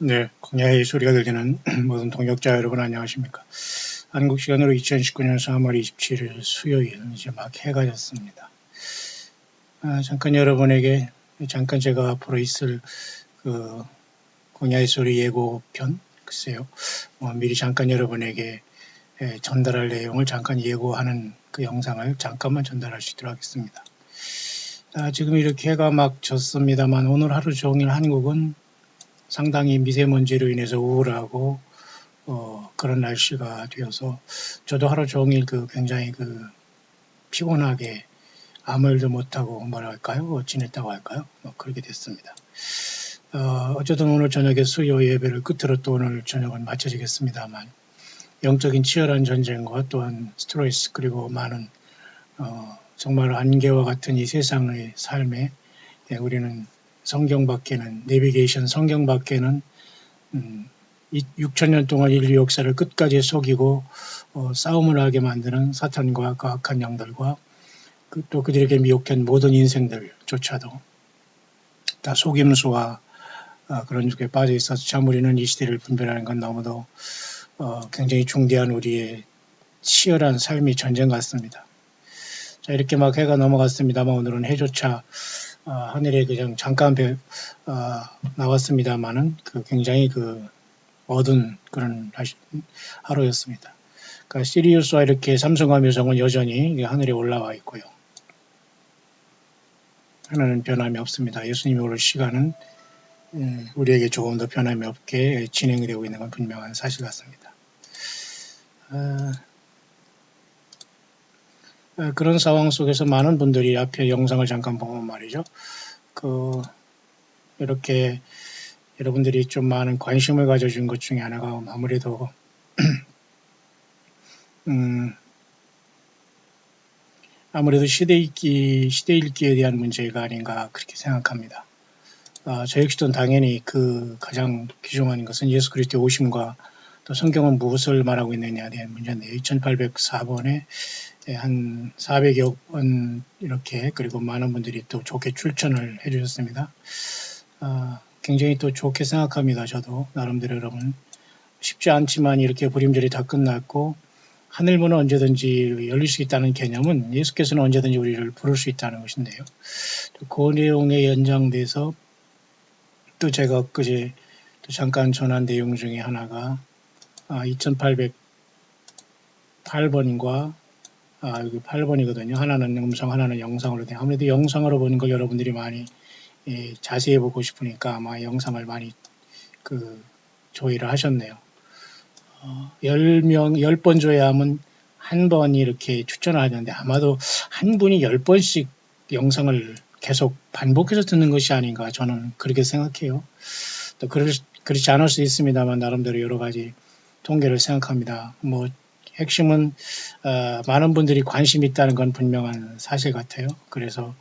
네, 광야의 소리가 들리는 모든 동역자 여러분 안녕하십니까. 한국 시간으로 2019년 3월 27일 수요일 이제 막 해가 졌습니다. 잠깐 여러분에게 잠깐 제가 앞으로 있을 그 광야의 소리 예고편 글쎄요. 미리 잠깐 여러분에게 전달할 내용을 잠깐 예고하는 그 영상을 잠깐만 전달할 수 있도록 하겠습니다. 지금 이렇게 해가 막 졌습니다만 오늘 하루 종일 한국은 상당히 미세먼지로 인해서 우울하고 그런 날씨가 되어서 저도 하루 종일 굉장히 피곤하게 아무 일도 못하고 뭐랄까요 지냈다고 할까요 그렇게 됐습니다. 어쨌든 오늘 저녁에 수요 예배를 끝으로 또 오늘 저녁은 마쳐지겠습니다만 영적인 치열한 전쟁과 또한 스트레스 그리고 많은 정말 안개와 같은 이 세상의 삶에 우리는 성경밖에는 내비게이션 성경밖에는 6천년 동안 인류 역사를 끝까지 속이고 싸움을 하게 만드는 사탄과 그 악한 영들과 또 그들에게 미혹한 모든 인생들조차도 다 속임수와 그런 쪽에 빠져 있어서 참 우리는 이 시대를 분별하는 건 너무도 굉장히 중대한 우리의 치열한 삶의 전쟁 같습니다. 자, 이렇게 막 해가 넘어갔습니다만 오늘은 해조차 하늘에 그냥 잠깐 나왔습니다만은 굉장히 어두운 그런 하루였습니다. 그러니까 시리우스와 이렇게 삼성과 묘성은 여전히 하늘에 올라와 있고요. 하나는 변함이 없습니다. 예수님이 오를 시간은 우리에게 조금 더 변함이 없게 진행이 되고 있는 건 분명한 사실 같습니다. 그런 상황 속에서 많은 분들이 앞에 영상을 잠깐 보면 말이죠. 이렇게 여러분들이 좀 많은 관심을 가져준 것 중에 하나가 아무래도 아무래도 시대 읽기에 대한 문제가 아닌가 그렇게 생각합니다. 저 역시도 당연히 가장 귀중한 것은 예수 그리스도의 오심과 또 성경은 무엇을 말하고 있느냐에 대한 문제인데요. 2804번에 한 400여 번 이렇게 그리고 많은 분들이 또 좋게 출전을 해주셨습니다. 굉장히 또 좋게 생각합니다. 저도 나름대로 여러분 쉽지 않지만 이렇게 불임절이 다 끝났고 하늘문은 언제든지 열릴 수 있다는 개념은 예수께서는 언제든지 우리를 부를 수 있다는 것인데요. 그 내용에 연장돼서 또 제가 엊그제 또 잠깐 전한 내용 중에 하나가 2808번과 여기 8번이거든요. 하나는 음성, 하나는 영상으로 돼. 아무래도 영상으로 보는 걸 여러분들이 많이 자세히 보고 싶으니까 아마 영상을 많이 조회를 하셨네요. 10번 줘야 하면 한 번이 이렇게 추천을 하는데 아마도 한 분이 10번씩 영상을 계속 반복해서 듣는 것이 아닌가 저는 그렇게 생각해요. 또 그렇지 않을 수 있습니다만 나름대로 여러 가지 통계를 생각합니다. 핵심은 많은 분들이 관심이 있다는 건 분명한 사실 같아요. 그래서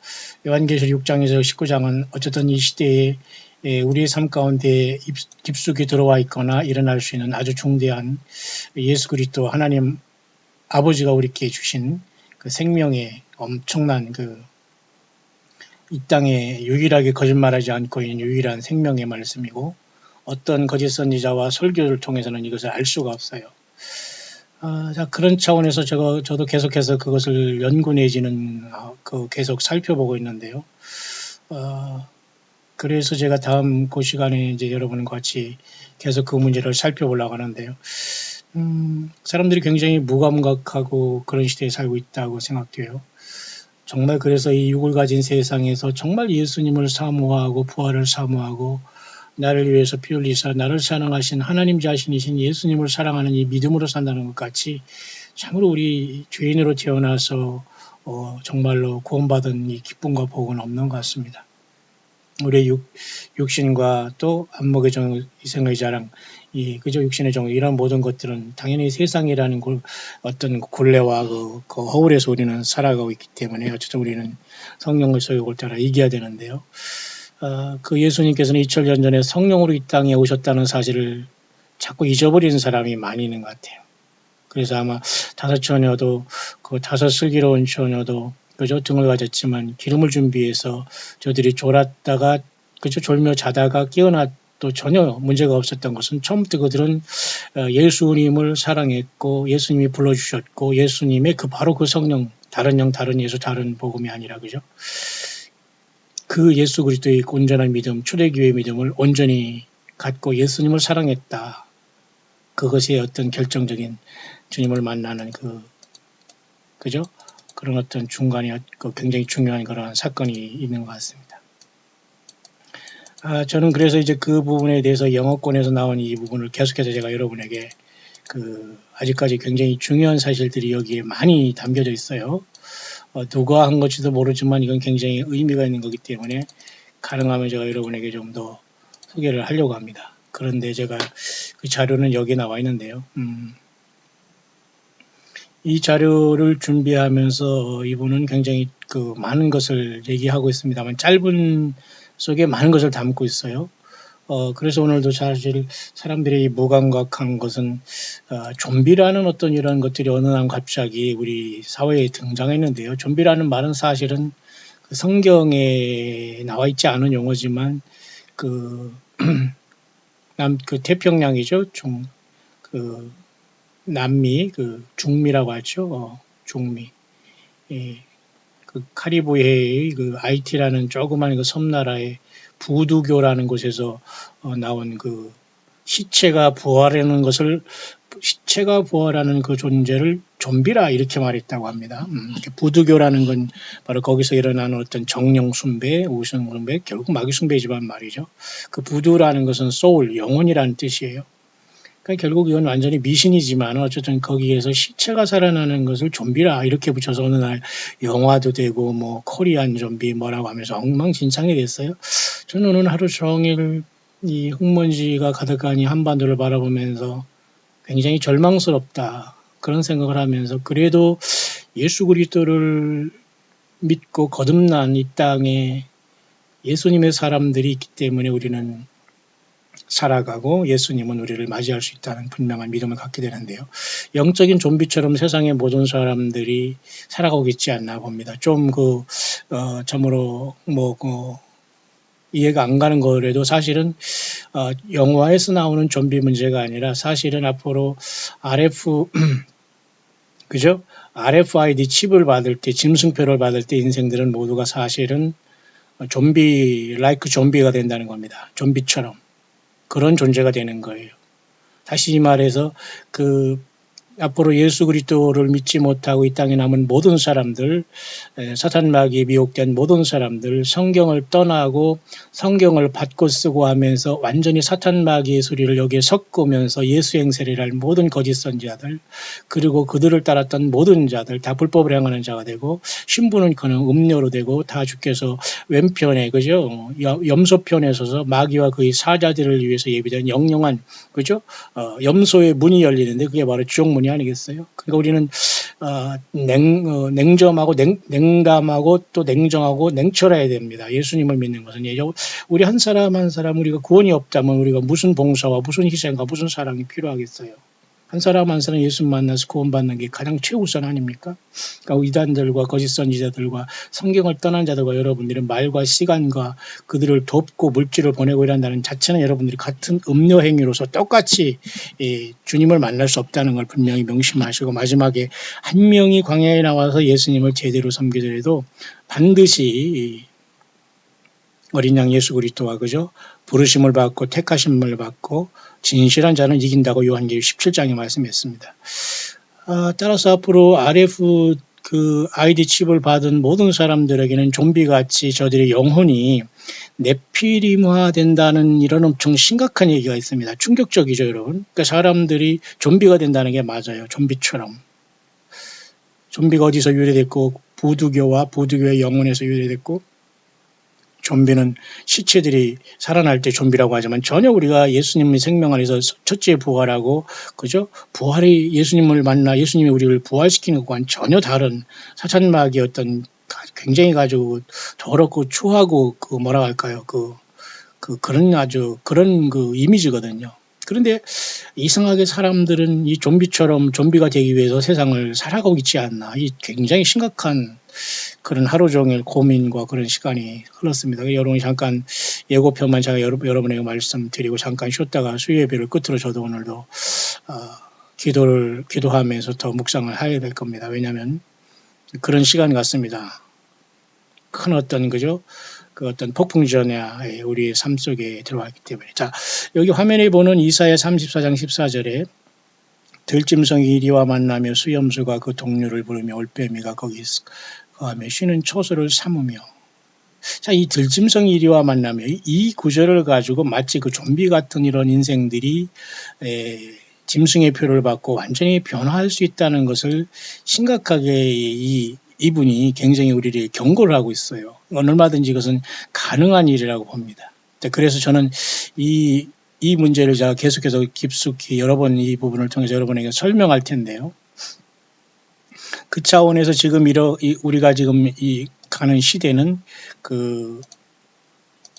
요한계시록 6장에서 19장은 어쨌든 이 시대에 우리의 삶 가운데 깊숙이 들어와 있거나 일어날 수 있는 아주 중대한 예수 그리스도 하나님 아버지가 우리께 주신 그 생명의 엄청난 이 땅에 유일하게 거짓말하지 않고 있는 유일한 생명의 말씀이고 어떤 거짓 선지자와 설교를 통해서는 이것을 알 수가 없어요. 자, 그런 차원에서 저도 계속해서 그것을 연구 내지는 계속 살펴보고 있는데요. 그래서 제가 다음 그 시간에 이제 여러분과 같이 계속 그 문제를 살펴보려고 하는데요. 사람들이 굉장히 무감각하고 그런 시대에 살고 있다고 생각돼요. 정말 그래서 이 육을 가진 세상에서 정말 예수님을 사모하고 부활을 사모하고 나를 위해서 피 흘리사 나를 사랑하신 하나님 자신이신 예수님을 사랑하는 이 믿음으로 산다는 것 같이 참으로 우리 죄인으로 태어나서 정말로 구원받은 이 기쁨과 복은 없는 것 같습니다. 우리의 육신과 또 안목의 정, 이생의 자랑, 그저 육신의 정, 이런 모든 것들은 당연히 세상이라는 어떤 굴레와 그 허울에서 우리는 살아가고 있기 때문에 어쨌든 우리는 성령의 소욕을 따라 이겨야 되는데요. 그 예수님께서는 2000년 전에 성령으로 이 땅에 오셨다는 사실을 자꾸 잊어버리는 사람이 많이 있는 것 같아요. 그래서 아마 다섯 처녀도 그 다섯 슬기로운 처녀도 그저 등을 가졌지만 기름을 준비해서 저들이 졸았다가 그저 졸며 자다가 깨어났 또 전혀 문제가 없었던 것은 처음부터 그들은 예수님을 사랑했고 예수님이 불러주셨고 예수님의 바로 그 성령, 다른 영, 다른 예수, 다른 복음이 아니라 그죠? 그 예수 그리스도의 온전한 믿음, 초대교회의 믿음을 온전히 갖고 예수님을 사랑했다. 그것이 어떤 결정적인 주님을 만나는 그죠? 그런 어떤 중간에 굉장히 중요한 그런 사건이 있는 것 같습니다. 저는 그래서 이제 그 부분에 대해서 영어권에서 나온 이 부분을 계속해서 제가 여러분에게 아직까지 굉장히 중요한 사실들이 여기에 많이 담겨져 있어요. 누가 한 것지도 모르지만 이건 굉장히 의미가 있는 거기 때문에 가능하면 제가 여러분에게 좀 더 소개를 하려고 합니다. 그런데 제가 그 자료는 여기에 나와 있는데요. 이 자료를 준비하면서 이분은 굉장히 많은 것을 얘기하고 있습니다만 짧은 속에 많은 것을 담고 있어요. 그래서 오늘도 사실 사람들이 무감각한 것은 좀비라는 어떤 이런 것들이 어느 날 갑자기 우리 사회에 등장했는데요. 좀비라는 말은 사실은 그 성경에 나와 있지 않은 용어지만 태평양이죠. 남미, 중미라고 하죠. 중미. 카리브해의 아이티라는 조그만 섬나라의 부두교라는 곳에서 나온 시체가 부활하는 그 존재를 좀비라 이렇게 말했다고 합니다. 부두교라는 건 바로 거기서 일어나는 어떤 정령 숭배, 우상 숭배, 결국 마귀 숭배지만 말이죠. 그 부두라는 것은 소울, 영혼이라는 뜻이에요. 그러니까 결국 이건 완전히 미신이지만 어쨌든 거기에서 시체가 살아나는 것을 좀비라 이렇게 붙여서 어느 날 영화도 되고 뭐 코리안 좀비 뭐라고 하면서 엉망진창이 됐어요. 저는 오늘 하루 종일 이 흙먼지가 가득한 이 한반도를 바라보면서 굉장히 절망스럽다 그런 생각을 하면서 그래도 예수 그리스도를 믿고 거듭난 이 땅에 예수님의 사람들이 있기 때문에 우리는 살아가고 예수님은 우리를 맞이할 수 있다는 분명한 믿음을 갖게 되는데요. 영적인 좀비처럼 세상의 모든 사람들이 살아가고 있지 않나 봅니다. 좀 참으로 이해가 안 가는 거라도 사실은 영화에서 나오는 좀비 문제가 아니라 사실은 앞으로 그죠? RFID 칩을 받을 때, 짐승표를 받을 때 인생들은 모두가 사실은 좀비가 된다는 겁니다. 좀비처럼. 그런 존재가 되는 거예요. 다시 말해서 앞으로 예수 그리스도를 믿지 못하고 이 땅에 남은 모든 사람들, 사탄 마귀에 미혹된 모든 사람들, 성경을 떠나고 성경을 받고 쓰고 하면서 완전히 사탄 마귀의 소리를 여기에 섞으면서 예수 행세를 할 모든 거짓 선지자들, 그리고 그들을 따랐던 모든 자들 다 불법을 행하는 자가 되고 신부는 그는 음료로 되고 다 주께서 왼편에 그죠? 염소편에 서서 마귀와 그의 사자들을 위해서 예비된 영영한 그죠? 염소의 문이 열리는데 그게 바로 지옥문이 아니겠어요? 그러니까 우리는 냉정하고 냉담하고 또 냉정하고 냉철해야 됩니다. 예수님을 믿는 것은 우리 한 사람 한 사람 우리가 구원이 없다면 우리가 무슨 봉사와 무슨 희생과 무슨 사랑이 필요하겠어요? 한 사람 한 사람 예수 만나서 구원받는 게 가장 최우선 아닙니까? 그러니까 이단들과 거짓 선지자들과 성경을 떠난 자들과 여러분들은 말과 시간과 그들을 돕고 물질을 보내고 이란다는 자체는 여러분들이 같은 음료 행위로서 똑같이 주님을 만날 수 없다는 걸 분명히 명심하시고 마지막에 한 명이 광야에 나와서 예수님을 제대로 섬기더라도 반드시 어린 양 예수 그리스도와 그죠? 부르심을 받고 택하심을 받고 진실한 자는 이긴다고 요한계시록 17장에 말씀했습니다. 따라서 앞으로 RFID 칩을 받은 모든 사람들에게는 좀비같이 저들의 영혼이 네피림화 된다는 이런 엄청 심각한 얘기가 있습니다. 충격적이죠, 여러분. 그러니까 사람들이 좀비가 된다는 게 맞아요. 좀비처럼. 좀비가 어디서 유래됐고 부두교와 부두교의 영혼에서 유래됐고 좀비는 시체들이 살아날 때 좀비라고 하지만 전혀 우리가 예수님의 생명 안에서 첫째 부활하고 그죠? 부활이 예수님을 만나 예수님이 우리를 부활시키는 것과는 전혀 다른 사탄마귀의 어떤 굉장히 가지고 더럽고 추하고 뭐라 할까요? 그런 이미지거든요. 그런데 이상하게 사람들은 이 좀비가 되기 위해서 세상을 살아가고 있지 않나. 이 굉장히 심각한 그런 하루 종일 고민과 그런 시간이 흘렀습니다. 여러분이 잠깐 예고편만 제가 여러분에게 말씀드리고 잠깐 쉬었다가 수요 예배를 끝으로 저도 오늘도 기도하면서 더 묵상을 해야 될 겁니다. 왜냐하면 그런 시간 같습니다. 큰 어떤 그 어떤 폭풍전야 우리의 삶 속에 들어왔기 때문에. 자, 여기 화면에 보는 이사야 34장 14절에 들짐승이 이리와 만나며 수염수가 그 동료를 부르며 올빼미가 거기 거하며 쉬는 초소를 삼으며. 자, 이 들짐승이 이리와 만나며 이 구절을 가지고 마치 그 좀비 같은 이런 인생들이 짐승의 표를 받고 완전히 변화할 수 있다는 것을 심각하게 이분이 굉장히 우리를 경고를 하고 있어요. 얼마든지 이것은 가능한 일이라고 봅니다. 그래서 저는 이 문제를 제가 계속해서 깊숙이 여러 번 이 부분을 통해서 여러분에게 설명할 텐데요. 그 차원에서 지금 우리가 지금 가는 시대는 그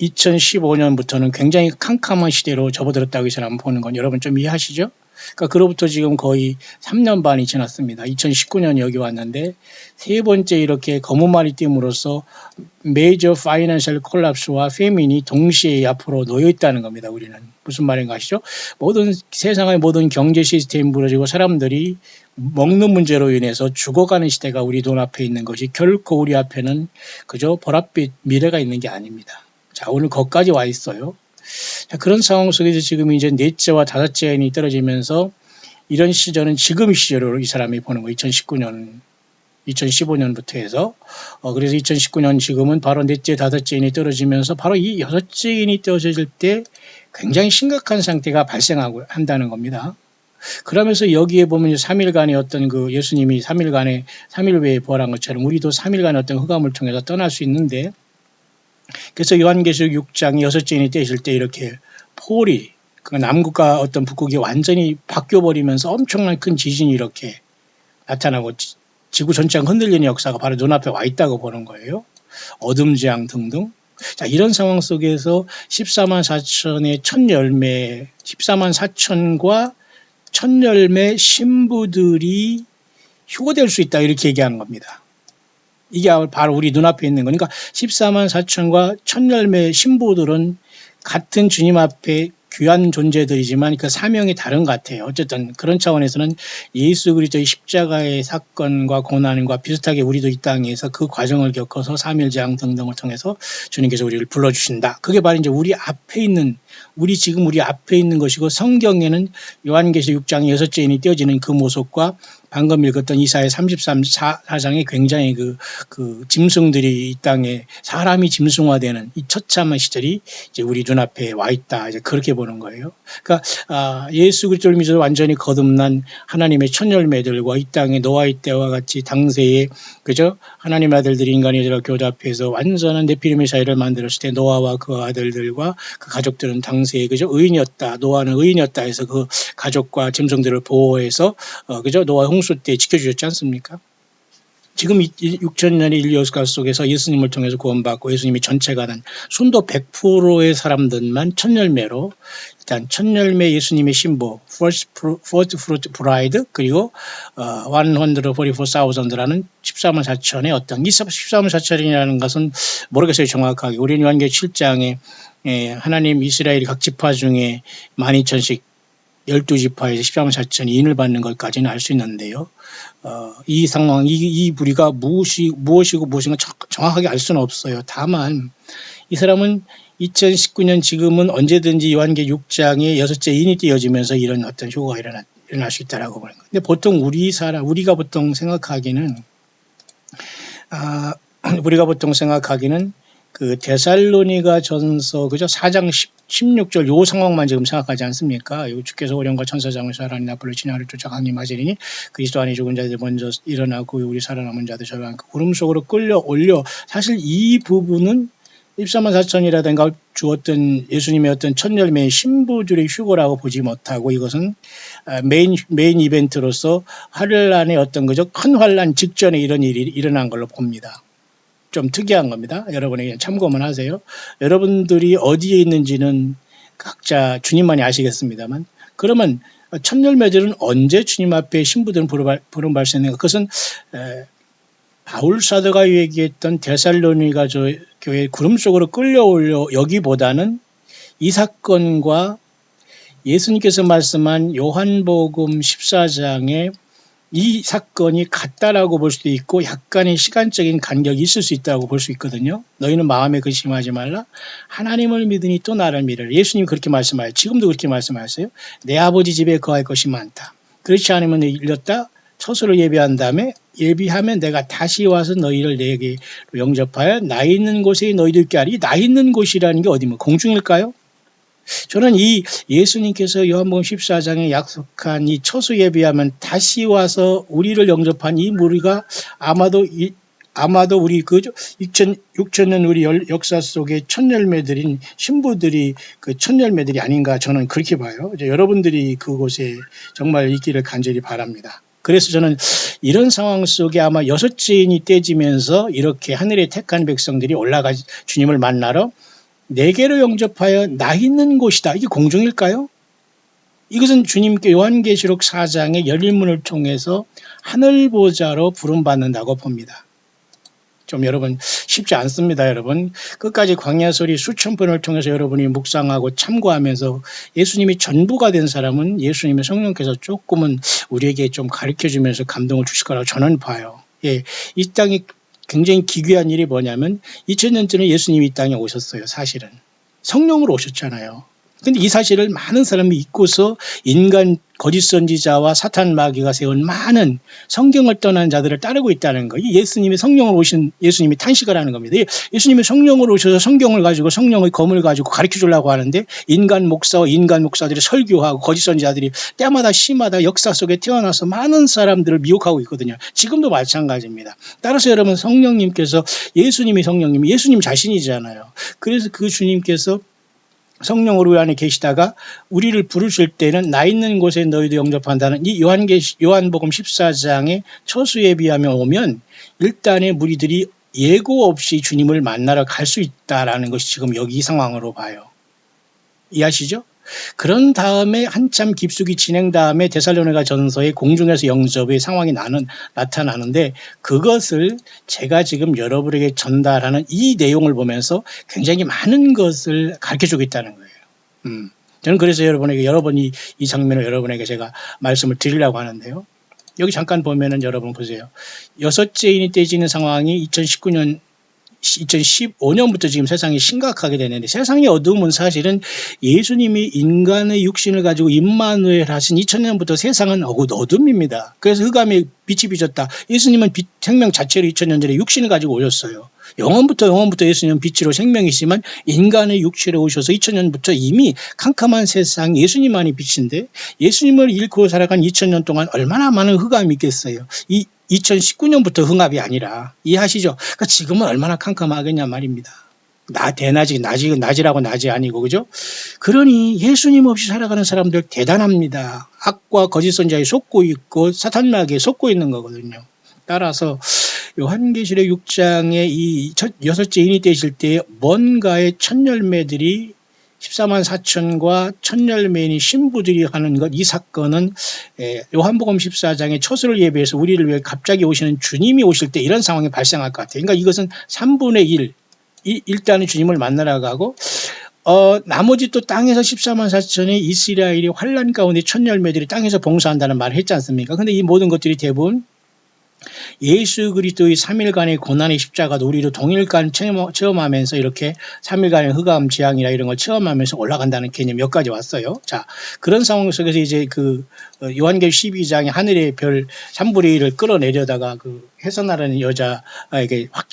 2015년부터는 굉장히 캄캄한 시대로 접어들었다고 저는 보는 건 여러분 좀 이해하시죠? 그러니까 그로부터 지금 거의 3년 반이 지났습니다. 2019년 여기 왔는데 세 번째 이렇게 검은 말이 띄움으로써 메이저 파이낸셜 콜랍스와 페민이 동시에 앞으로 놓여 있다는 겁니다. 우리는 무슨 말인가 아시죠? 세상의 모든 경제 시스템이 무너지고 사람들이 먹는 문제로 인해서 죽어가는 시대가 우리 눈앞에 있는 것이 결코 우리 앞에는 그저 보랏빛 미래가 있는 게 아닙니다. 자, 오늘 거기까지 와 있어요. 자, 그런 상황 속에서 지금 이제 넷째와 다섯째 인이 떨어지면서 이런 시절은 지금 시절로 이 사람이 보는 거 2015년부터 해서 그래서 2019년 지금은 바로 넷째, 다섯째 인이 떨어지면서 바로 이 여섯째 인이 떨어질 때 굉장히 심각한 상태가 발생하고 한다는 겁니다. 그러면서 여기에 보면 3일간의 어떤 그 예수님이 3일 외에 부활한 것처럼 우리도 3일간의 어떤 흑암을 통해서 떠날 수 있는데 그래서 요한계시록 6장 여섯째 인이 떼실 때 이렇게 폴이 그 남극과 어떤 북극이 완전히 바뀌어버리면서 엄청난 큰 지진이 이렇게 나타나고 지구 전체가 흔들리는 역사가 바로 눈앞에 와 있다고 보는 거예요. 어둠 재앙 등등. 자, 이런 상황 속에서 14만 4천의 첫 열매, 14만 4천과 첫 열매 신부들이 휴거될 수 있다 이렇게 얘기하는 겁니다. 이게 바로 우리 눈앞에 있는 거니까 14만 4천과 첫 열매 신부들은 같은 주님 앞에 귀한 존재들이지만 그 사명이 다른 것 같아요. 어쨌든 그런 차원에서는 예수 그리스도의 십자가의 사건과 고난과 비슷하게 우리도 이 땅에서 그 과정을 겪어서 3일 재앙 등등을 통해서 주님께서 우리를 불러주신다. 그게 바로 이제 우리 앞에 있는 것이고 성경에는 요한계시록 6장의 여섯째 인이 떼어지는 그 모습과 방금 읽었던 이사야 33장에 굉장히 그 짐승들이 이 땅에 사람이 짐승화되는 이 처참한 시절이 이제 우리 눈앞에 와 있다. 이제 그렇게 보는 거예요. 그러니까 예수 그리스도를 믿어 완전히 거듭난 하나님의 첫 열매들과 이 땅에 노아의 때와 같이 당세에 그죠? 하나님의 아들들이 인간이 들어 교잡해서 완전한 네피림의 사회를 만들었을 때 노아와 그 아들들과 그 가족들은 당시에 그죠? 의인이었다. 노아는 의인이었다 해서 그 가족과 짐승들을 보호해서 그죠? 노아 홍수 때 지켜주셨지 않습니까? 지금 6천년의 인류 역사 속에서 예수님을 통해서 구원받고 예수님이 전체가 난 순도 100%의 사람들만 첫 열매로 일단 첫 열매 예수님의 신부 First Fruit Bride 그리고 144,000라는 14만 4천의 어떤 14만 4천이라는 것은 모르겠어요 정확하게. 우리는 요한계시록 7장에 하나님 이스라엘 각 지파 중에 12,000씩 12지파에서 14만 4천이 인을 받는 것까지는 알 수 있는데요. 이 상황, 이 부리가 무엇이고 무엇인가 정확하게 알 수는 없어요. 다만 이 사람은 2019년 지금은 언제든지 요한계 6장에 여섯째 인이 띄어지면서 이런 어떤 효과가 일어날 수 있다라고 보는 거예요. 근데 보통 우리가 보통 생각하기는 그 데살로니가 전서 그죠 4장 16절 요 상황만 지금 생각하지 않습니까? 주께서 오령과 천사장을 하나님 앞으로 진화를 쫓아 강림 하시리니 그리스도 안에 죽은 자들 먼저 일어나고 우리 살아남은 자들 저랑 구름 속으로 끌려올려. 사실 이 부분은 14만 4천이라든가 주었던 예수님의 어떤 첫 열매의 신부들의 휴거라고 보지 못하고 이것은 메인 이벤트로서 환란의 어떤 거죠 큰 환란 직전에 이런 일이 일어난 걸로 봅니다. 좀 특이한 겁니다. 여러분에게 참고만 하세요. 여러분들이 어디에 있는지는 각자 주님만이 아시겠습니다만 그러면 첫 열매들은 언제 주님 앞에 신부들은 부름받을 수 있는가? 그것은 바울 사도가 얘기했던 데살로니가 교회 구름 속으로 끌려올려 여기보다는 이 사건과 예수님께서 말씀한 요한복음 14장에 이 사건이 같다라고 볼 수도 있고 약간의 시간적인 간격이 있을 수 있다고 볼 수 있거든요. 너희는 마음에 근심하지 말라. 하나님을 믿으니 또 나를 믿으라. 예수님 그렇게 말씀하세요. 지금도 그렇게 말씀하세요. 내 아버지 집에 거할 것이 많다. 그렇지 않으면 일렀다. 처소를 예비한 다음에 예비하면 내가 다시 와서 너희를 내게 영접하여 나 있는 곳에 너희들 있게 하리. 나 있는 곳이라는 게 어디면 공중일까요? 저는 이 예수님께서 요한복음 14장에 약속한 이 처소 예비하면 다시 와서 우리를 영접한 이 무리가 아마도 우리 그 6천년 우리 역사 속의 첫 열매들인 신부들이 그 첫 열매들이 아닌가 저는 그렇게 봐요. 이제 여러분들이 그곳에 정말 있기를 간절히 바랍니다. 그래서 저는 이런 상황 속에 아마 6째인이 떼지면서 이렇게 하늘에 택한 백성들이 올라가 주님을 만나러 내게로 영접하여 나 있는 곳이다. 이게 공중일까요? 이것은 주님께 요한계시록 4장의 열린 문을 통해서 하늘보좌로 부름받는다고 봅니다. 좀 여러분 쉽지 않습니다. 여러분 끝까지 광야소리 수천 번을 통해서 여러분이 묵상하고 참고하면서 예수님이 전부가 된 사람은 예수님의 성령께서 조금은 우리에게 좀 가르쳐주면서 감동을 주실 거라고 저는 봐요. 예, 이 땅이 굉장히 기괴한 일이 뭐냐면 2000년 전에 예수님이 이 땅에 오셨어요. 사실은 성령으로 오셨잖아요. 근데 이 사실을 많은 사람이 잊고서 인간 거짓 선지자와 사탄 마귀가 세운 많은 성경을 떠난 자들을 따르고 있다는 거. 예수님이 성령으로 오신 예수님이 탄식을 하는 겁니다. 예수님이 성령으로 오셔서 성경을 가지고 성령의 검을 가지고 가르쳐 주려고 하는데 인간 목사와 인간 목사들이 설교하고 거짓 선지자들이 때마다 시마다 역사 속에 태어나서 많은 사람들을 미혹하고 있거든요. 지금도 마찬가지입니다. 따라서 여러분 성령님께서 예수님이 성령님, 예수님 자신이잖아요. 그래서 그 주님께서 성령으로 안에 계시다가 우리를 부르실 때는 나 있는 곳에 너희도 영접한다는 이 요한복음 14장의 처수 예비하며 오면 일단의 무리들이 예고 없이 주님을 만나러 갈 수 있다라는 것이 지금 여기 이 상황으로 봐요. 이해하시죠? 그런 다음에 한참 깊숙이 진행 다음에 데살로니가 전서의 공중에서 영접의 상황이 나타나는데 그것을 제가 지금 여러분에게 전달하는 이 내용을 보면서 굉장히 많은 것을 가르쳐주고 있다는 거예요. 저는 그래서 여러분이 이 장면을 여러분에게 제가 말씀을 드리려고 하는데요. 여기 잠깐 보면은 여러분 보세요. 6째인이 떼지는 상황이 2015년부터 지금 세상이 심각하게 되는데 세상의 어둠은 사실은 예수님이 인간의 육신을 가지고 임마누엘 하신 2000년부터 세상은 어둠입니다. 그래서 흑암에 빛이 비쳤다. 예수님은 생명 자체로 2000년 전에 육신을 가지고 오셨어요. 영원부터 예수님은 빛으로 생명이시지만 인간의 육체로 오셔서 2000년부터 이미 캄캄한 세상 예수님만이 빛인데 예수님을 잃고 살아간 2000년 동안 얼마나 많은 흑암이 있겠어요. 2019년부터 흑암이 아니라 이해하시죠? 그러니까 지금은 얼마나 캄캄하겠냐 말입니다. 낮이라고 낮이 아니고 그죠? 그러니 예수님 없이 살아가는 사람들 대단합니다. 악과 거짓 선지자에 속고 있고 사탄 마귀에 속고 있는 거거든요. 따라서 요한계시록 6장의 이 6째인이 떼실 때 뭔가의 첫 열매들이 14만 4천과 첫 열매인 신부들이 하는 것, 이 사건은 요한복음 14장의 처소를 예비해서 우리를 위해 갑자기 오시는 주님이 오실 때 이런 상황이 발생할 것 같아요. 그러니까 이것은 3분의 1, 일단은 주님을 만나러 가고 나머지 또 땅에서 14만 4천의 이스라엘이 환란 가운데 첫 열매들이 땅에서 봉사한다는 말을 했지 않습니까? 근데 이 모든 것들이 대부분 예수 그리스도의 3일간의 고난의 십자가도 우리도 동일간 체험하면서 이렇게 3일간의 흑암 재앙이나 이런 걸 체험하면서 올라간다는 개념 몇 가지 왔어요. 자, 그런 상황 속에서 이제 그 요한계시록 12장에 하늘의 별 3분의 1을 끌어내려다가 그 해산하라는 여자에게 확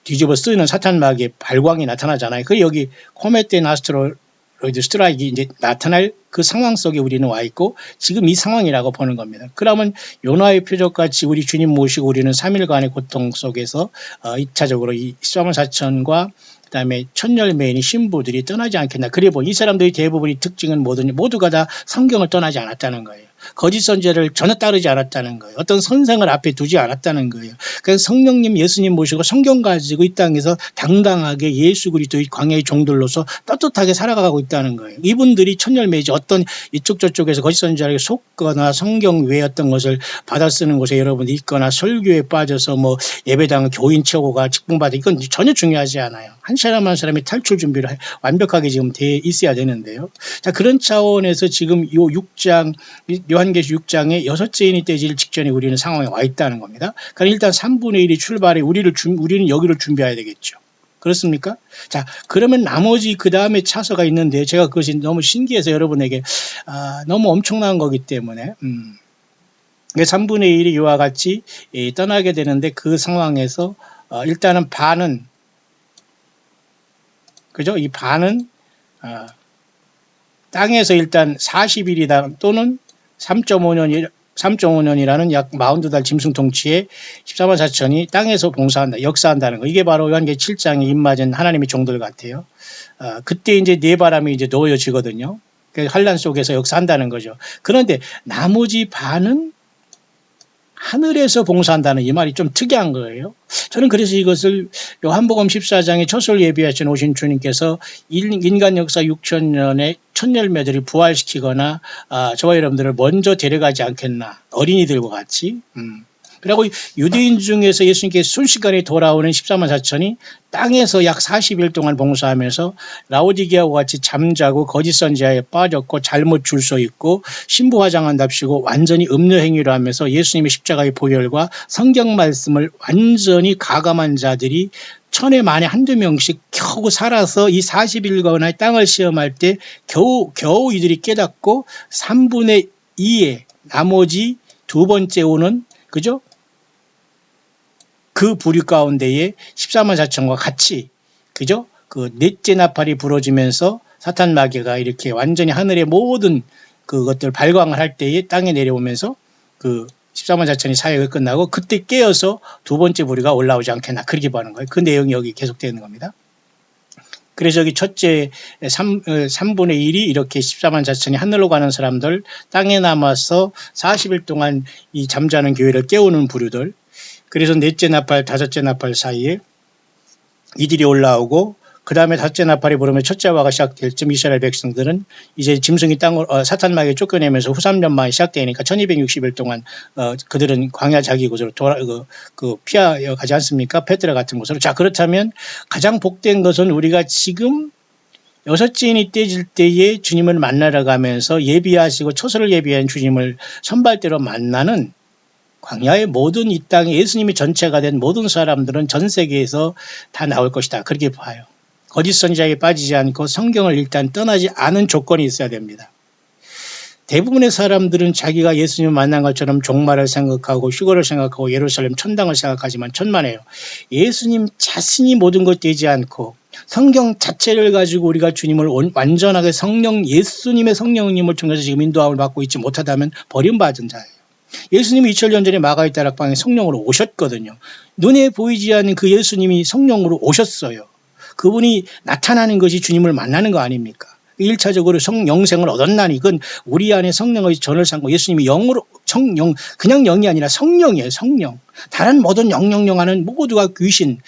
뒤집어 쓰는 사탄 마귀의 발광이 나타나잖아요. 그 여기 코메테 아스트로이드 스트라이크가 이제 나타날 그 상황 속에 우리는 와 있고 지금 이 상황이라고 보는 겁니다. 그러면 요나의 표적같이 우리 주님 모시고 우리는 3일간의 고통 속에서 2차적으로 이 14만 4천과 그다음에 첫 열매인 신부들이 떠나지 않겠나. 그래 보니 이 사람들의 대부분의 특징은 모두가 다 성경을 떠나지 않았다는 거예요. 거짓 선지자를 전혀 따르지 않았다는 거예요. 어떤 선생을 앞에 두지 않았다는 거예요. 그래서 성령님 예수님 모시고 성경 가지고 이 땅에서 당당하게 예수 그리스도의 광야의 종들로서 떳떳하게 살아가고 있다는 거예요. 이분들이 천열매이지 어떤 이쪽 저쪽에서 거짓 선지자에게 속거나 성경 외의 어떤 것을 받아 쓰는 곳에 여러분이 있거나 설교에 빠져서 뭐 예배당 교인 채우고가 직분받아 이건 전혀 중요하지 않아요. 한 사람 한 사람이 탈출 준비를 완벽하게 지금 돼 있어야 되는데요. 자, 그런 차원에서 지금 요 6장 요한계시 6장에 여섯째인이 떼질 직전에 우리는 상황에 와 있다는 겁니다. 그러니까 일단 3분의 1이 출발해 우리는 여기를 준비해야 되겠죠. 그렇습니까? 자, 그러면 나머지 그 다음에 차서가 있는데 제가 그것이 너무 신기해서 여러분에게 너무 엄청난 거기 때문에 3분의 1이 이와 같이 떠나게 되는데 그 상황에서 일단은 반은 그죠? 이 반은 땅에서 일단 40일이다 또는 3.5년이라는 약 42달 짐승 통치에 14만 4천이 땅에서 봉사한다, 역사한다는 거. 이게 바로 요한계시 7장에 입맞은 하나님의 종들 같아요. 그때 이제 네 바람이 이제 놓여지거든요. 환란 속에서 역사한다는 거죠. 그런데 나머지 반은 하늘에서 봉사한다는 이 말이 좀 특이한 거예요. 저는 그래서 이것을 요한복음 14장에 첫설 예비하신 오신 주님께서 인간 역사 6,000년의 첫 열매들을 부활시키거나 저와 여러분들을 먼저 데려가지 않겠나. 어린이들과 같이. 그리고 유대인 중에서 예수님께 순식간에 돌아오는 14만 4천이 땅에서 약 40일 동안 봉사하면서 라오디게아와 같이 잠자고 거짓 선지자에 빠졌고 잘못 줄 서 있고 신부 화장한답시고 완전히 음녀 행위를 하면서 예수님의 십자가의 보혈과 성경 말씀을 완전히 가감한 자들이 천에 만에 한두 명씩 겨우 살아서 이 40일간의 땅을 시험할 때 겨우 이들이 깨닫고 3분의 2의 나머지 두 번째 오는 그죠? 그 부류 가운데에 14만 4천과 같이 그죠? 그 넷째 나팔이 부러지면서 사탄 마귀가 이렇게 완전히 하늘의 모든 그것들 발광을 할 때에 땅에 내려오면서 그 14만 4천이 사역이 끝나고 그때 깨어서 두 번째 부류가 올라오지 않겠나 그렇게 보는 거예요. 그 내용이 여기 계속되는 겁니다. 그래서 여기 첫째 3분의 1이 이렇게 14만 4천이 하늘로 가는 사람들, 땅에 남아서 40일 동안 이 잠자는 교회를 깨우는 부류들, 그래서 넷째 나팔, 다섯째 나팔 사이에 이들이 올라오고 그 다음에 다섯째 나팔이 부르면 첫째 화가 시작될 쯤 이스라엘 백성들은 이제 짐승이 땅을 사탄 마귀에 쫓겨내면서 후 3년만에 시작되니까 1260일 동안 그들은 광야 자기 곳으로 피하여 가지 않습니까? 페트라 같은 곳으로. 자, 그렇다면 가장 복된 것은 우리가 지금 여섯째 인이 떼질 때에 주님을 만나러 가면서 예비하시고 초서를 예비한 주님을 선발대로 만나는 광야의 모든 이 땅에 예수님이 전체가 된 모든 사람들은 전 세계에서 다 나올 것이다. 그렇게 봐요. 거짓 선지자에 빠지지 않고 성경을 일단 떠나지 않은 조건이 있어야 됩니다. 대부분의 사람들은 자기가 예수님을 만난 것처럼 종말을 생각하고 휴거를 생각하고 예루살렘 천당을 생각하지만 천만에요. 예수님 자신이 모든 것 되지 않고 성경 자체를 가지고 우리가 주님을 완전하게 예수님의 성령님을 통해서 지금 인도함을 받고 있지 못하다면 버림받은 자예요. 예수님이 2000년 전에 마가의 다락방에 성령으로 오셨거든요. 눈에 보이지 않는 그 예수님이 성령으로 오셨어요. 그분이 나타나는 것이 주님을 만나는 거 아닙니까? 1차적으로 영생을 얻었나니 이건 우리 안에 성령의 전을 삼고 예수님이 영으로 그냥 영이 아니라 성령이에요. 성령. 다른 모든 영하는 모두가 귀신.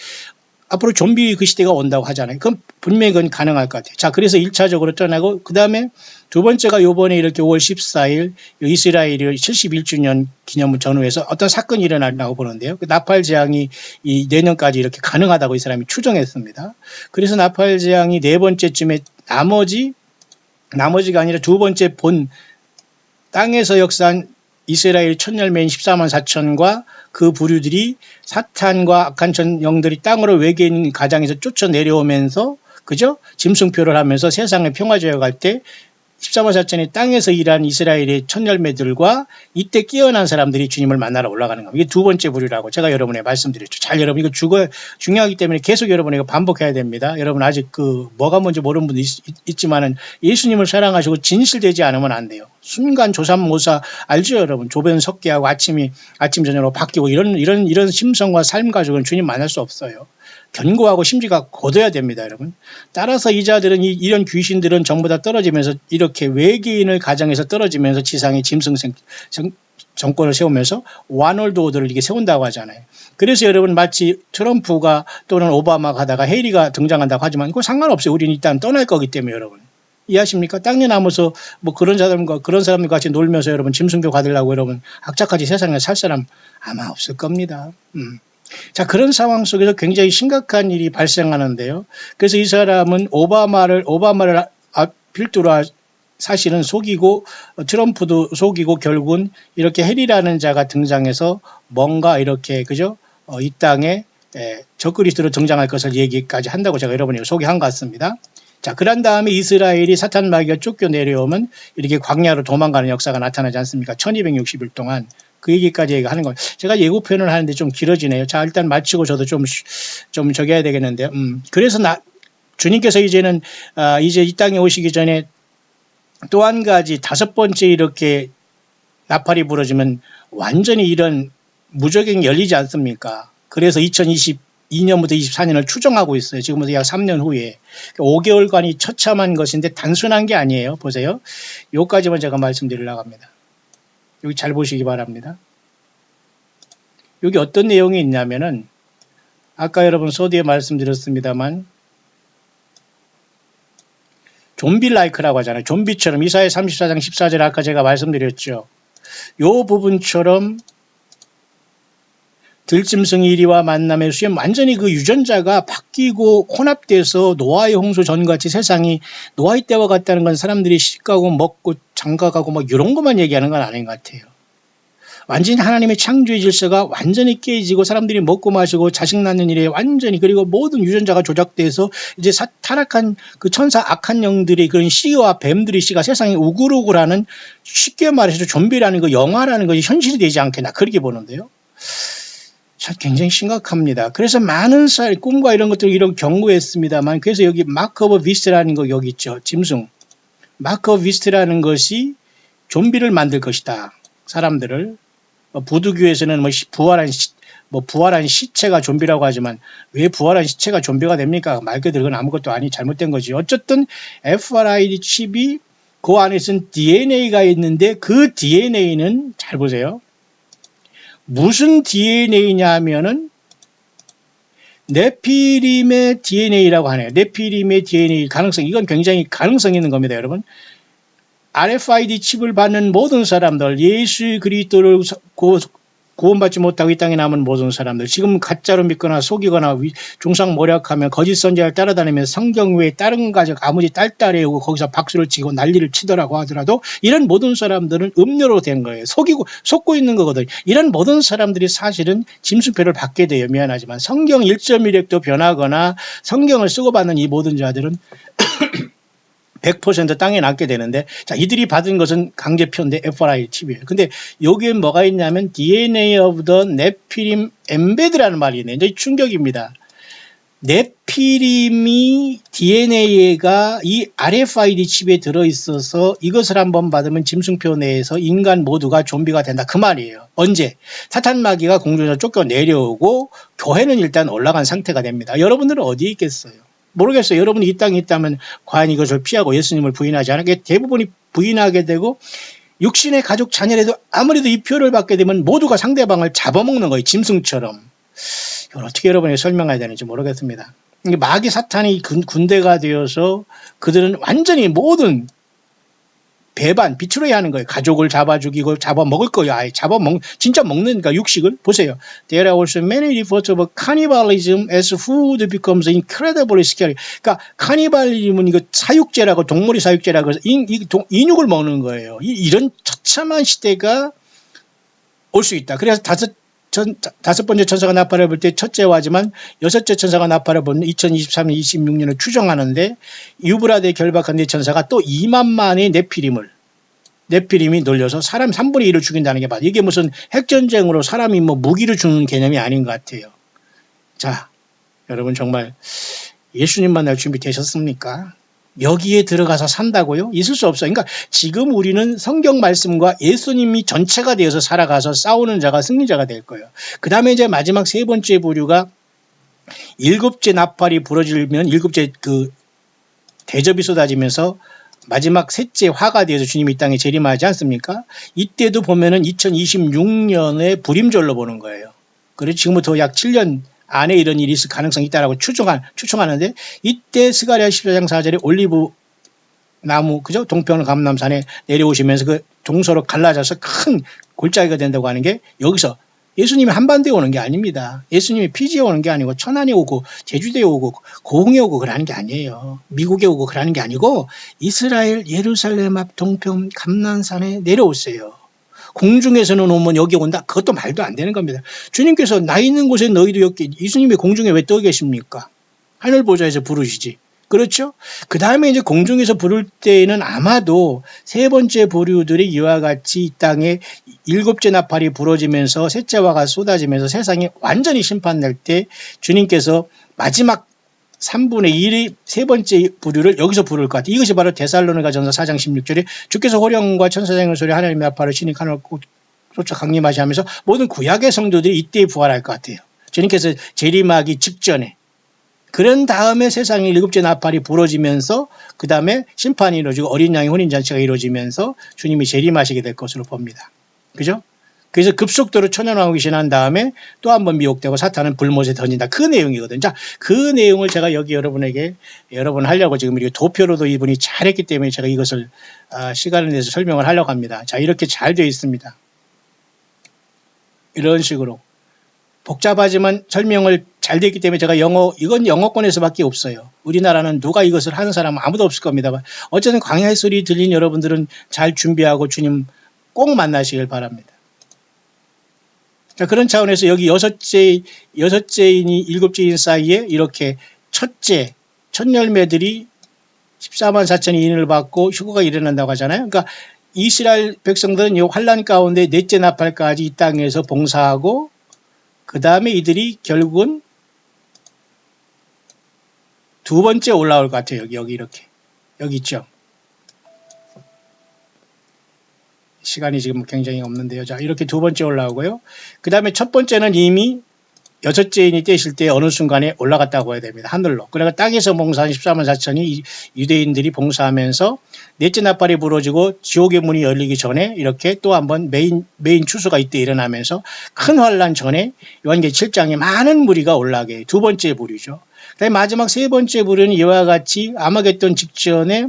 앞으로 좀비 그 시대가 온다고 하잖아요. 그럼 분명히 그건 가능할 것 같아요. 자, 그래서 1차적으로 떠나고 그 다음에 두 번째가 요번에 이렇게 5월 14일 이스라엘이 71주년 기념을 전후해서 어떤 사건이 일어나려고 보는데요. 그 나팔 재앙이 이 내년까지 이렇게 가능하다고 이 사람이 추정했습니다. 그래서 나팔 재앙이 네 번째쯤에 나머지가 아니라 두 번째 본 땅에서 역사한 이스라엘 첫 열매인 14만 4천과 그 부류들이 사탄과 악한 영들이 땅으로 외계인 가장에서 쫓아 내려오면서 그죠? 짐승표를 하면서 세상에 평화제어 갈 때 14만 4천이 땅에서 일한 이스라엘의 첫 열매들과 이때 깨어난 사람들이 주님을 만나러 올라가는 겁니다. 이게 두 번째 부류라고 제가 여러분에게 말씀드렸죠. 잘 여러분 이거 중요하기 때문에 계속 여러분에게 반복해야 됩니다. 여러분 아직 뭐가 뭔지 모르는 분도 있지만은 예수님을 사랑하시고 진실되지 않으면 안 돼요. 순간 조삼모사 알죠 여러분? 조변 석계하고 아침 저녁으로 바뀌고 이런 심성과 삶 가지고는 주님 만날 수 없어요. 견고하고 심지가 곧어야 됩니다, 여러분. 따라서 이 자들은 이런 귀신들은 전부 다 떨어지면서 이렇게 외계인을 가정해서 떨어지면서 지상에 짐승 정권을 세우면서 와널드 오더를 이렇게 세운다고 하잖아요. 그래서 여러분 마치 트럼프가 또는 오바마가 하다가 헤이리가 등장한다고 하지만 그거 상관없어요. 우리는 일단 떠날 거기 때문에 여러분. 이해하십니까? 땅에 남아서 뭐 그런 사람들과 같이 놀면서 여러분 짐승교 받으려고 여러분 악착같이 세상에 살 사람 아마 없을 겁니다. 자, 그런 상황 속에서 굉장히 심각한 일이 발생하는데요. 그래서 이 사람은 오바마를 필두로 사실은 속이고 트럼프도 속이고 결국은 이렇게 해리라는 자가 등장해서 뭔가 이렇게 그죠? 이 땅에 적그리스도로 등장할 것을 얘기까지 한다고 제가 여러분에게 소개한 것 같습니다. 자, 그런 다음에 이스라엘이 사탄 마귀가 쫓겨 내려오면 이렇게 광야로 도망가는 역사가 나타나지 않습니까? 1260일 동안 그 얘기까지 하는 거예요. 제가 예고편을 하는데 좀 길어지네요. 자, 일단 마치고 저도 좀 저기 해야 되겠는데요. 그래서 주님께서 이제는 이제 이 땅에 오시기 전에 또 한 가지 5번째 이렇게 나팔이 부러지면 완전히 이런 무적행이 열리지 않습니까? 그래서 2022년부터 24년을 추정하고 있어요. 지금부터 약 3년 후에 5개월간이 처참한 것인데 단순한 게 아니에요. 보세요. 요까지만 제가 말씀드리려고 합니다. 여기 잘 보시기 바랍니다. 여기 어떤 내용이 있냐면은 아까 여러분 소디에 말씀드렸습니다만 좀비 라이크라고 하잖아요. 좀비처럼 이사야 34장 14절 아까 제가 말씀드렸죠. 요 부분처럼 들짐승 이리와 만남의 수에 완전히 그 유전자가 바뀌고 혼합돼서 노아의 홍수 전같이 세상이 노아의 때와 같다는 건 사람들이 시가고 먹고 장가가고 뭐 이런 것만 얘기하는 건 아닌 것 같아요. 완전히 하나님의 창조의 질서가 완전히 깨지고 사람들이 먹고 마시고 자식 낳는 일에 완전히 그리고 모든 유전자가 조작돼서 이제 타락한 그 천사 악한 영들이 그런 씨와 뱀들의 씨가 세상에 우글우글하는 쉽게 말해서 좀비라는 거 영화라는 것이 현실이 되지 않겠나 그렇게 보는데요. 참 굉장히 심각합니다. 그래서 많은 꿈과 이런 것들을 이런 경고했습니다만 그래서 여기 마크 오브 비스트라는 거 여기 있죠. 짐승. 마크 오브 비스트라는 것이 좀비를 만들 것이다. 사람들을. 부두교에서는 부활한 시체가 좀비라고 하지만 왜 부활한 시체가 좀비가 됩니까? 말 그대로 그건 아무것도 아니 잘못된 거지. 어쨌든 FRID 칩이 그 안에서는 DNA가 있는데 그 DNA는 잘 보세요. 무슨 DNA냐 하면은 네피림의 DNA라고 하네요. 네피림의 DNA 가능성 이건 굉장히 가능성 있는 겁니다, 여러분. RFID 칩을 받는 모든 사람들, 예수 그리스도를 구원받지 못하고 이 땅에 남은 모든 사람들, 지금 가짜로 믿거나 속이거나 중상모략하며 거짓 선지자를 따라다니며 성경 외에 다른 가족 아무리 딸딸해오고 거기서 박수를 치고 난리를 치더라고 하더라도 이런 모든 사람들은 음료로 된 거예요. 속고 있는 거거든요. 이런 모든 사람들이 사실은 짐승표를 받게 돼요. 미안하지만 성경 1.1획도 변하거나 성경을 쓰고 받는 이 모든 자들은 100% 땅에 낫게 되는데, 자, 이들이 받은 것은 강제표인데 FRI 칩이에요. 근데 여기에 뭐가 있냐면 DNA of the Nephilim Embedded라는 말이 있네요. 이제 충격입니다. 네피림이 DNA가 이 RFID 칩에 들어있어서 이것을 한번 받으면 짐승표 내에서 인간 모두가 좀비가 된다. 그 말이에요. 언제? 사탄 마귀가 공중에서 쫓겨 내려오고 교회는 일단 올라간 상태가 됩니다. 여러분들은 어디에 있겠어요? 모르겠어요. 여러분이 이 땅에 있다면 과연 이것을 피하고 예수님을 부인하지 않을까? 대부분이 부인하게 되고 육신의 가족 자녀라도 아무래도 이 표를 받게 되면 모두가 상대방을 잡아먹는 거예요. 짐승처럼. 이걸 어떻게 여러분에게 설명해야 되는지 모르겠습니다. 마귀 사탄이 군대가 되어서 그들은 완전히 모든 배반, 비틀어야 하는 거예요. 가족을 잡아 죽이고 잡아 먹을 거예요. 아예 진짜 먹는니까 육식을. 보세요. There are also many reports of cannibalism as food becomes incredibly scary. 그러니까 카니발리즘은 이거 사육제라고 동물이 사육제라고 해서 인육을 먹는 거예요. 이런 처참한 시대가 올 수 있다. 그래서 다섯 번째 천사가 나팔을 불 때 첫째와 하지만 여섯째 천사가 나팔을 불는 2023년, 26년을 추정하는데 유브라데 결박한 데 천사가 또 2만만의 네피림이 놀려서 사람 3분의 1을 죽인다는 게 맞아요. 이게 무슨 핵전쟁으로 사람이 뭐 무기를 주는 개념이 아닌 것 같아요. 자, 여러분 정말 예수님 만날 준비 되셨습니까? 여기에 들어가서 산다고요? 있을 수 없어요. 그러니까 지금 우리는 성경 말씀과 예수님이 전체가 되어서 살아가서 싸우는 자가 승리자가 될 거예요. 그 다음에 이제 마지막 세 번째 부류가 일곱째 나팔이 부러지면 일곱째 그 대접이 쏟아지면서 마지막 셋째 화가 되어서 주님이 이 땅에 재림하지 않습니까? 이때도 보면은 2026년의 불임절로 보는 거예요. 그래서 지금부터 약 7년 안에 이런 일이 있을 가능성이 있다라고 추정하는데, 이때 스가랴 14장 4절에 올리브 나무, 그죠? 동편 감람산에 내려오시면서 그 동서로 갈라져서 큰 골짜기가 된다고 하는 게, 여기서 예수님이 한반도에 오는 게 아닙니다. 예수님이 피지에 오는 게 아니고 천안에 오고 제주도에 오고 고흥에 오고 그러는 게 아니에요. 미국에 오고 그러는 게 아니고 이스라엘 예루살렘 앞 동편 감람산에 내려오세요. 공중에서는 오면 여기 온다? 그것도 말도 안 되는 겁니다. 주님께서 나 있는 곳에 너희도 여기, 예수님이 공중에 왜 떠 계십니까? 하늘 보좌에서 부르시지. 그렇죠? 그 다음에 이제 공중에서 부를 때에는 아마도 세 번째 부류들이 이와 같이 이 땅에 일곱째 나팔이 부러지면서 셋째 화가 쏟아지면서 세상이 완전히 심판될 때 주님께서 마지막 3분의 1의 세 번째 부류를 여기서 부를 것 같아요. 이것이 바로 데살로니가 전서 4장 16절에 주께서 호령과 천사장의 소리 하나님의 나팔을 신이 하늘 쫓아 강림하시면서 모든 구약의 성도들이 이때 부활할 것 같아요. 주님께서 재림하기 직전에. 그런 다음에 세상에 일곱째 나팔이 부러지면서 그 다음에 심판이 이루어지고 어린 양의 혼인잔치가 이루어지면서 주님이 재림하시게 될 것으로 봅니다. 그죠? 그래서 급속도로 천연왕국이 지난 다음에 또 한 번 미혹되고 사탄은 불못에 던진다. 그 내용이거든요. 자, 그 내용을 제가 여기 여러분에게 하려고 지금 이렇게 도표로도 이분이 잘했기 때문에 제가 이것을 시간을 내서 설명을 하려고 합니다. 자, 이렇게 잘 되어 있습니다. 이런 식으로. 복잡하지만 설명을 잘 됐기 때문에 제가 이건 영어권에서밖에 없어요. 우리나라는 누가 이것을 하는 사람은 아무도 없을 겁니다만 어쨌든 광야의 소리 들린 여러분들은 잘 준비하고 주님 꼭 만나시길 바랍니다. 자, 그런 차원에서 여기 여섯째인이 일곱째인 사이에 이렇게 첫 열매들이 14만 4천이 인을 받고 휴거가 일어난다고 하잖아요. 그러니까 이스라엘 백성들은 이 환란 가운데 넷째 나팔까지 이 땅에서 봉사하고 그 다음에 이들이 결국은 두 번째 올라올 것 같아요. 여기 이렇게. 여기 있죠. 시간이 지금 굉장히 없는데요. 자, 이렇게 두 번째 올라오고요. 그 다음에 첫 번째는 이미 여섯째인이 떼실 때 어느 순간에 올라갔다고 해야 됩니다. 하늘로. 그러니까 땅에서 봉사한 14만 4천이 유대인들이 봉사하면서 넷째 나팔이 부러지고 지옥의 문이 열리기 전에 이렇게 또 한번 메인 추수가 이때 일어나면서 큰 환란 전에 요한계시록 7장에 많은 무리가 올라가게 해요. 두 번째 부류죠. 그다음에 마지막 세 번째 부류는 이와 같이 아마겟돈 직전에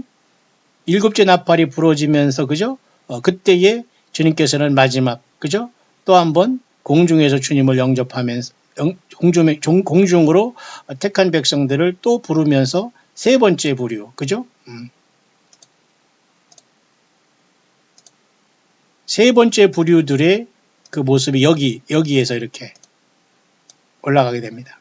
일곱째 나팔이 부러지면서 그죠? 그때에 주님께서는 마지막 그죠? 또 한번 공중에서 주님을 영접하면서 공중으로 택한 백성들을 또 부르면서 세 번째 부류, 그죠? 세 번째 부류들의 그 모습이 여기에서 이렇게 올라가게 됩니다.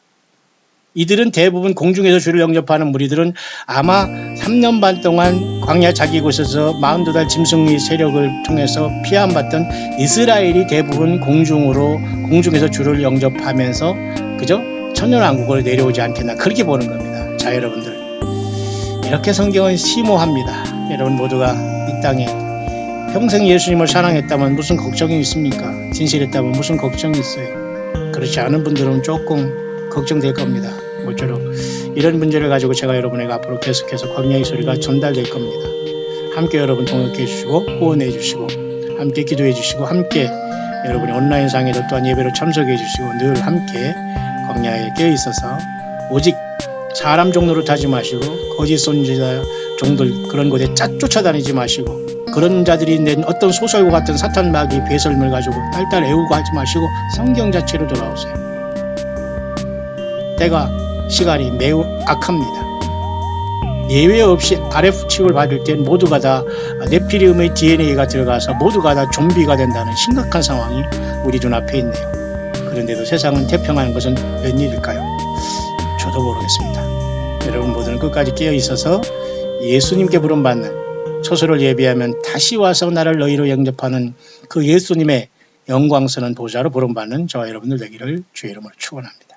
이들은 대부분 공중에서 주를 영접하는 무리들은 아마 3년 반 동안 광야 자기 곳에서 42달 짐승의 세력을 통해서 피함받던 이스라엘이 대부분 공중에서 주를 영접하면서 그죠? 천년왕국을 내려오지 않겠나 그렇게 보는 겁니다. 자, 여러분들 이렇게 성경은 심오합니다. 여러분 모두가 이 땅에 평생 예수님을 사랑했다면 무슨 걱정이 있습니까? 진실했다면 무슨 걱정이 있어요? 그렇지 않은 분들은 조금 걱정될 겁니다. 모쪼록 이런 문제를 가지고 제가 여러분에게 앞으로 계속해서 광야의 소리가 전달될 겁니다. 함께 여러분 동역해 주시고 후원해 주시고 함께 기도해 주시고 함께 여러분의 온라인상에도 또한 예배로 참석해 주시고 늘 함께 광야에 깨어 있어서 오직 사람 종로로 타지 마시고 거짓 선지자 종들 그런 곳에 쫓아다니지 마시고 그런 자들이 낸 어떤 소설과 같은 사탄 마귀 배설물 가지고 딸딸 애우고 하지 마시고 성경 자체로 돌아오세요. 시간이 매우 악합니다. 예외 없이 RF 칩을 받을 땐 모두가 다 네피림의 DNA가 들어가서 모두가 다 좀비가 된다는 심각한 상황이 우리 눈앞에 있네요. 그런데도 세상은 태평한 것은 웬일일까요? 저도 모르겠습니다. 여러분 모두는 끝까지 깨어 있어서 예수님께 부름받는 처소를 예비하면 다시 와서 나를 너희로 영접하는 그 예수님의 영광스러운 보좌로 부름받는 저와 여러분들 되기를 주의 이름으로 축원합니다.